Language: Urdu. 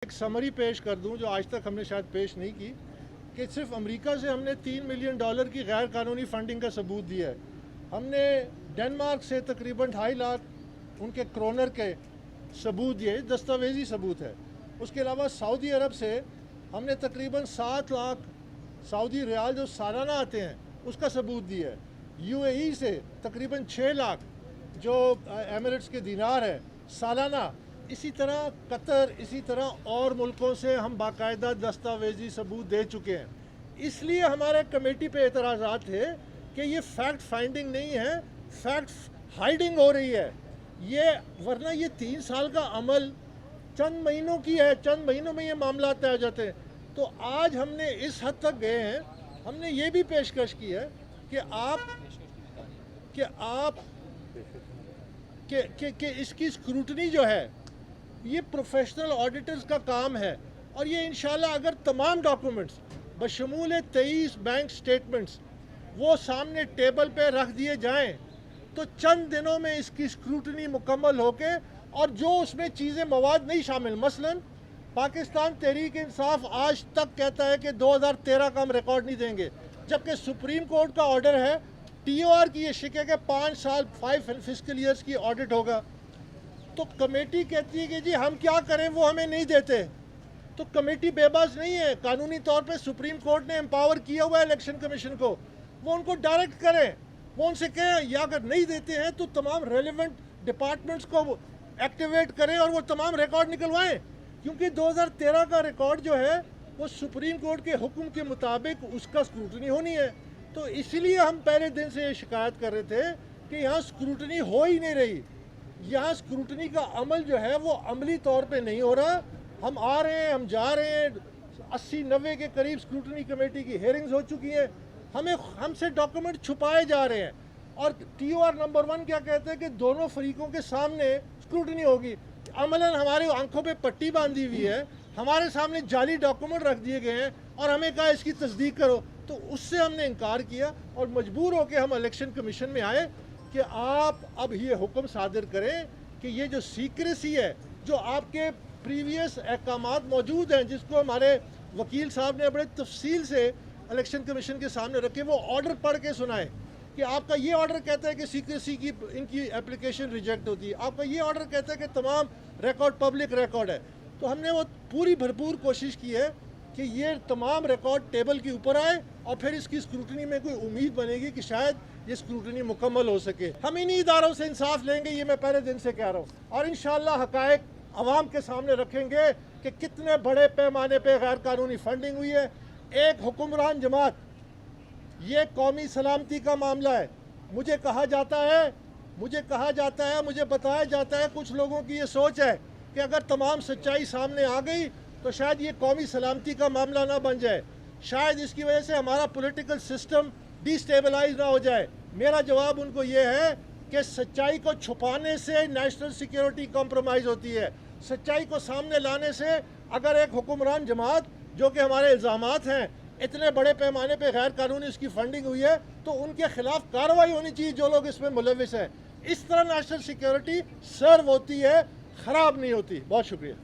ایک سمری پیش کر دوں جو آج تک ہم نے شاید پیش نہیں کی کہ صرف امریکہ سے ہم نے $3 ملین کی غیر قانونی فنڈنگ کا ثبوت دیا ہے. ہم نے ڈنمارک سے تقریباً 2.5 لاکھ ان کے کرونر کے ثبوت دیے، دستاویزی ثبوت ہے. اس کے علاوہ سعودی عرب سے ہم نے تقریباً 7 لاکھ سعودی ریال جو سالانہ آتے ہیں اس کا ثبوت دیا ہے. UAE سے تقریباً 6 لاکھ جو ایمریٹس کے دینار ہے سالانہ. اسی طرح قطر، اسی طرح اور ملکوں سے ہم باقاعدہ دستاویزی ثبوت دے چکے ہیں. اس لیے ہمارے کمیٹی پہ اعتراضات تھے کہ یہ فیکٹ فائنڈنگ نہیں ہے، فیکٹ ہائیڈنگ ہو رہی ہے. ورنہ یہ 3 سال کا عمل چند مہینوں کی ہے، چند مہینوں میں یہ معاملات طے ہو جاتے ہیں. تو آج ہم نے اس حد تک گئے ہیں، ہم نے یہ بھی پیشکش کی ہے کہ اس کی اسکروٹنی جو ہے یہ پروفیشنل آڈیٹرز کا کام ہے. اور یہ انشاءاللہ اگر تمام ڈاکومنٹس بشمول 23 بینک سٹیٹمنٹس وہ سامنے ٹیبل پہ رکھ دیے جائیں تو چند دنوں میں اس کی اسکروٹنی مکمل ہو کے، اور جو اس میں چیزیں مواد نہیں شامل، مثلا پاکستان تحریک انصاف آج تک کہتا ہے کہ 2013 کا ہم ریکارڈ نہیں دیں گے، جبکہ سپریم کورٹ کا آرڈر ہے TOR کی یہ شکے کہ 5 سال 5 فسکل ایئرز کی آڈٹ ہوگا. تو کمیٹی کہتی ہے کہ جی ہم کیا کریں، وہ ہمیں نہیں دیتے. تو کمیٹی بے باز نہیں ہے، قانونی طور پہ سپریم کورٹ نے امپاور کیا ہوا ہے الیکشن کمیشن کو، وہ ان کو ڈائریکٹ کریں، وہ ان سے کہیں یا اگر نہیں دیتے ہیں تو تمام ریلیونٹ ڈپارٹمنٹس کو ایکٹیویٹ کریں اور وہ تمام ریکارڈ نکلوائیں. کیونکہ 2013 کا ریکارڈ جو ہے وہ سپریم کورٹ کے حکم کے مطابق اس کا اسکروٹنی ہونی ہے. تو اسی لیے ہم پہلے دن سے یہ شکایت کر رہے تھے کہ یہاں اسکروٹنی ہو ہی نہیں رہی. یہاں اسکروٹنی کا عمل جو ہے وہ عملی طور پہ نہیں ہو رہا. ہم آ رہے ہیں، ہم جا رہے ہیں، 80-90 کے قریب اسکروٹنی کمیٹی کی ہیئرنگز ہو چکی ہیں. ہم سے ڈاکومنٹ چھپائے جا رہے ہیں. اور TOR نمبر 1 کیا کہتے ہیں کہ دونوں فریقوں کے سامنے اسکروٹنی ہوگی. عملاً ہماری آنکھوں پہ پٹی باندھی ہوئی ہے، ہمارے سامنے جعلی ڈاکومنٹ رکھ دیے گئے ہیں اور ہمیں کہا اس کی تصدیق کرو. تو اس سے ہم نے انکار کیا اور مجبور ہو کے ہم الیکشن کمیشن میں آئے کہ آپ اب یہ حکم صادر کریں کہ یہ جو سیکریسی ہے، جو آپ کے پریویس احکامات موجود ہیں جس کو ہمارے وکیل صاحب نے بڑے تفصیل سے الیکشن کمیشن کے سامنے رکھے، وہ آرڈر پڑھ کے سنائیں کہ آپ کا یہ آرڈر کہتا ہے کہ سیکریسی کی ان کی اپلیکیشن ریجیکٹ ہوتی ہے، آپ کا یہ آرڈر کہتا ہے کہ تمام ریکارڈ پبلک ریکارڈ ہے. تو ہم نے وہ پوری بھرپور کوشش کی ہے کہ یہ تمام ریکارڈ ٹیبل کے اوپر آئے اور پھر اس کی اسکروٹنی میں کوئی امید بنے گی کہ شاید یہ اسکروٹنی مکمل ہو سکے. ہم انہی اداروں سے انصاف لیں گے، یہ میں پہلے دن سے کہہ رہا ہوں، اور انشاءاللہ حقائق عوام کے سامنے رکھیں گے کہ کتنے بڑے پیمانے پہ غیر قانونی فنڈنگ ہوئی ہے. ایک حکمران جماعت، یہ قومی سلامتی کا معاملہ ہے. مجھے کہا جاتا ہے، مجھے بتایا جاتا ہے، کچھ لوگوں کی یہ سوچ ہے کہ اگر تمام سچائی سامنے آ گئی تو شاید یہ قومی سلامتی کا معاملہ نہ بن جائے، شاید اس کی وجہ سے ہمارا پولیٹیکل سسٹم ڈی سٹیبلائز نہ ہو جائے. میرا جواب ان کو یہ ہے کہ سچائی کو چھپانے سے نیشنل سیکیورٹی کمپرومائز ہوتی ہے. سچائی کو سامنے لانے سے اگر ایک حکمران جماعت جو کہ ہمارے الزامات ہیں اتنے بڑے پیمانے پہ غیر قانونی اس کی فنڈنگ ہوئی ہے تو ان کے خلاف کارروائی ہونی چاہیے جو لوگ اس میں ملوث ہیں. اس طرح نیشنل سیکیورٹی سرو ہوتی ہے، خراب نہیں ہوتی. بہت شکریہ.